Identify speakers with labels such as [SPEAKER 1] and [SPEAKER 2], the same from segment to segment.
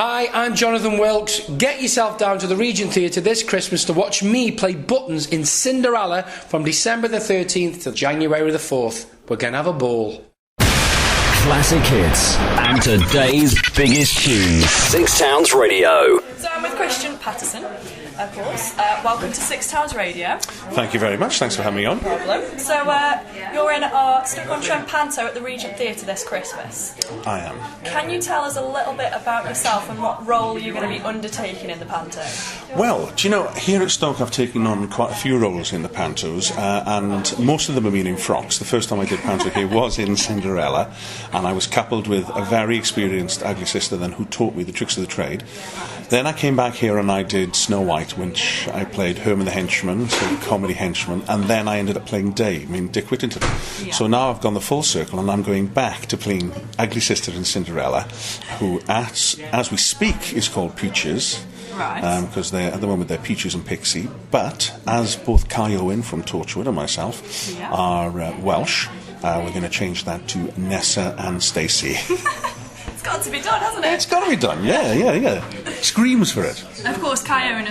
[SPEAKER 1] Hi, I'm Jonathan Wilkes. Get yourself down to the Regent Theatre this Christmas to watch me play Buttons in Cinderella from December the 13th to January the 4th. We're going to have a ball.
[SPEAKER 2] Classic hits and today's biggest tunes. Six Towns Radio.
[SPEAKER 3] So I'm with Christain Patterson, of course. Welcome to Six Towns Radio.
[SPEAKER 4] Thank you very much. Thanks for having me on.
[SPEAKER 3] No problem. So you're in our Cinderella Panto at the Regent Theatre this Christmas.
[SPEAKER 4] I am.
[SPEAKER 3] Can you tell us a little bit about yourself and what role you're going to be undertaking in the panto?
[SPEAKER 4] Well, do you know, here at Stoke I've taken on quite a few roles in the pantos, and most of them have been in frocks. The first time I did panto here was in Cinderella, and I was coupled with a very experienced ugly sister then who taught me the tricks of the trade. Then I came back here and I did Snow White, which I played Herman the Henchman, sort of comedy henchman, and then I ended up playing Dick Whittington. Yeah. So now I've gone the full circle and I'm going back to playing ugly sister in Cinderella, who as we speak is called Peaches.
[SPEAKER 3] Right.
[SPEAKER 4] Because at the moment they're Peaches and Pixie, but as both Kai Owen from Torchwood and myself are Welsh, we're going to change that to Nessa and Stacey.
[SPEAKER 3] It's got to be done, hasn't it?
[SPEAKER 4] It's got to be done, yeah. Screams for it.
[SPEAKER 3] Of course, Kai Owen,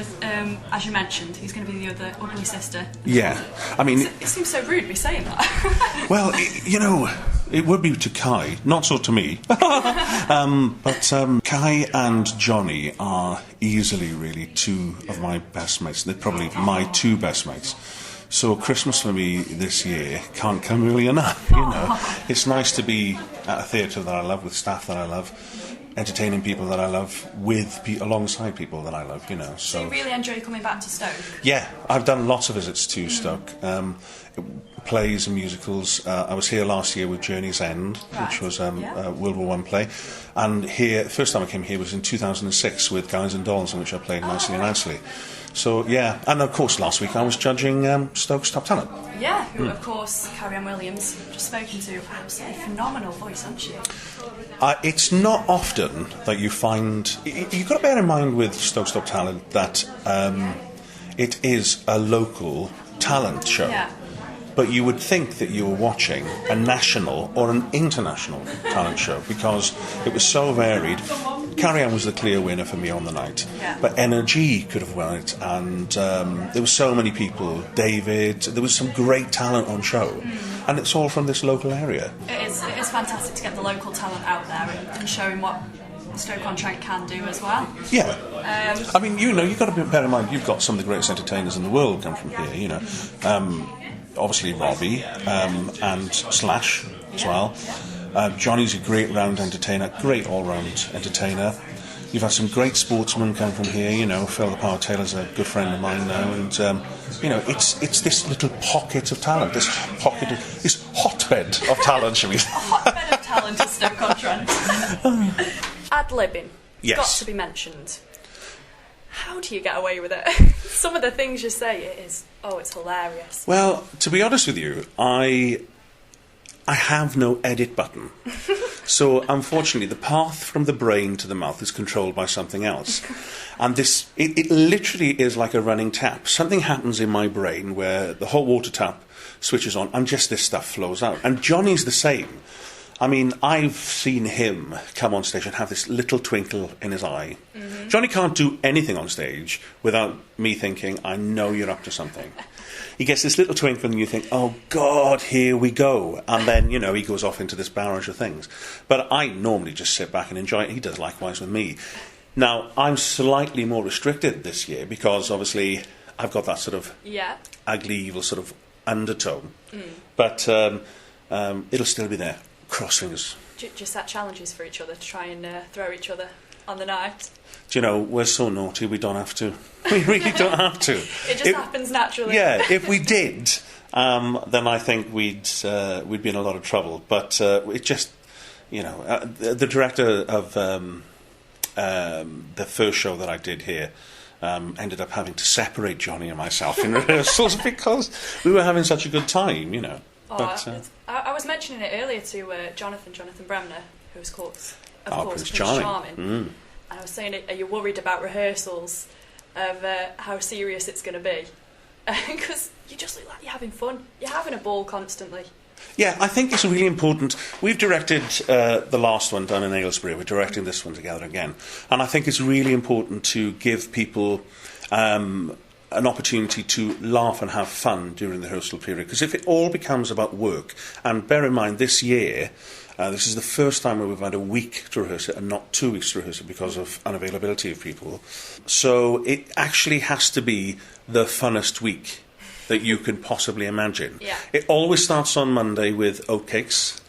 [SPEAKER 3] as you mentioned, he's going to be the other ugly sister.
[SPEAKER 4] Yeah, I mean...
[SPEAKER 3] It seems so rude to be saying that.
[SPEAKER 4] Well, it would be to Kai, not so to me. But Kai and Jonny are easily really two of my best mates. They're probably my two best mates. So Christmas for me this year can't come early enough, It's nice to be at a theatre that I love, with staff that I love, entertaining people that I love, alongside people that I love,
[SPEAKER 3] So you really enjoy coming back to Stoke?
[SPEAKER 4] Yeah, I've done lots of visits to Stoke. Plays and musicals. I was here last year with Journey's End, which was a World War I play. And here, the first time I came here was in 2006 with Guys and Dolls, in which I played Nicely and Nicely. So, yeah, and of course last week I was judging Stoke's Top Talent.
[SPEAKER 3] Yeah, who of course Carrie-Anne Williams, just spoken to, absolutely phenomenal voice, hasn't she?
[SPEAKER 4] It's not often that you find... You've got to bear in mind with Stoke's Top Talent that it is a local talent show.
[SPEAKER 3] Yeah.
[SPEAKER 4] But you would think that you were watching a national or an international talent show because it was so varied. Carrie-Anne was the clear winner for me on the night, but Energy could have won it, and there were so many people. David, there was some great talent on show, and it's all from this local area.
[SPEAKER 3] It is fantastic to get the local talent out there and showing what Stoke-on-Trent can do as well.
[SPEAKER 4] Yeah, I mean, you've got to bear in mind you've got some of the greatest entertainers in the world come from here. Obviously Robbie and Slash as well. Jonny's a great round entertainer, great all-round entertainer. You've had some great sportsmen come from here, Phil the Power Taylor's a good friend of mine now, and it's this little pocket of talent, this hotbed of talent, shall we say?
[SPEAKER 3] A hotbed of talent is Stoke-on-Trent. Ad-libbing,
[SPEAKER 4] yes,
[SPEAKER 3] got to be mentioned. How do you get away with it? Some of the things you say, it's hilarious.
[SPEAKER 4] Well, to be honest with you, I have no edit button. So, unfortunately, the path from the brain to the mouth is controlled by something else. And it literally is like a running tap. Something happens in my brain where the hot water tap switches on and just this stuff flows out. And Jonny's the same. I mean, I've seen him come on stage and have this little twinkle in his eye. Mm-hmm. Jonny can't do anything on stage without me thinking, I know you're up to something. He gets this little twinkle and you think, oh, God, here we go. And then, he goes off into this barrage of things. But I normally just sit back and enjoy it. He does likewise with me. Now, I'm slightly more restricted this year because, obviously, I've got that sort of ugly, evil sort of undertone. Mm. But it'll still be there. Cross fingers.
[SPEAKER 3] Just set challenges for each other to try and throw each other on the night.
[SPEAKER 4] Do you know, we're so naughty, we don't have to. We really don't have to.
[SPEAKER 3] It just happens naturally.
[SPEAKER 4] Yeah, if we did, then I think we'd be in a lot of trouble. But it just, the director of the first show that I did here ended up having to separate Jonny and myself in rehearsals because we were having such a good time,
[SPEAKER 3] I was mentioning it earlier to Jonathan Bremner, who was of course Prince Charming.
[SPEAKER 4] Mm.
[SPEAKER 3] And I was saying, are you worried about rehearsals, of how serious it's going to be? Because you just look like you're having fun. You're having a ball constantly.
[SPEAKER 4] Yeah, I think it's really important. We've directed the last one down in Aylesbury. We're directing this one together again. And I think it's really important to give people an opportunity to laugh and have fun during the rehearsal period. Because if it all becomes about work, and bear in mind this year, this is the first time where we've had a week to rehearse it and not 2 weeks to rehearse it because of unavailability of people. So it actually has to be the funnest week that you can possibly imagine.
[SPEAKER 3] Yeah.
[SPEAKER 4] It always starts on Monday with oatcakes.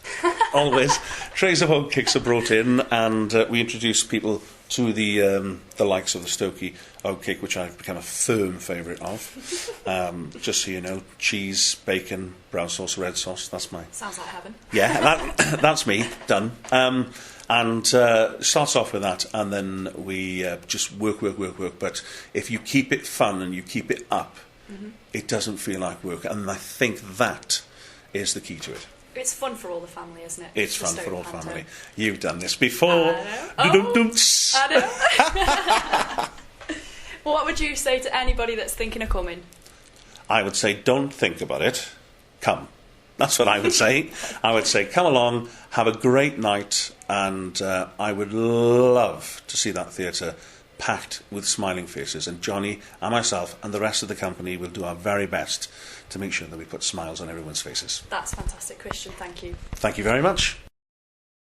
[SPEAKER 4] Always. Trays of oatcakes are brought in, and we introduce people to the likes of the Stokey oatcake, which I've become a firm favourite of. Just so you know, cheese, bacon, brown sauce, red sauce, that's my...
[SPEAKER 3] Sounds like heaven.
[SPEAKER 4] Yeah, that's me, done. And starts off with that, and then we just work. But if you keep it fun and you keep it up, it doesn't feel like work, and I think that is the key to it.
[SPEAKER 3] It's fun for all the family, isn't it?
[SPEAKER 4] It's
[SPEAKER 3] The
[SPEAKER 4] fun for all
[SPEAKER 3] Panto.
[SPEAKER 4] family. You've done this before.
[SPEAKER 3] I know. I know. What would you say to anybody that's thinking of coming?
[SPEAKER 4] I would say, don't think about it. Come. That's what I would say. I would say, come along, have a great night, and I would love to see that theatre packed with smiling faces, and Jonny and myself and the rest of the company will do our very best to make sure that we put smiles on everyone's faces.
[SPEAKER 3] That's fantastic, Christian. Thank you.
[SPEAKER 4] Thank you very much.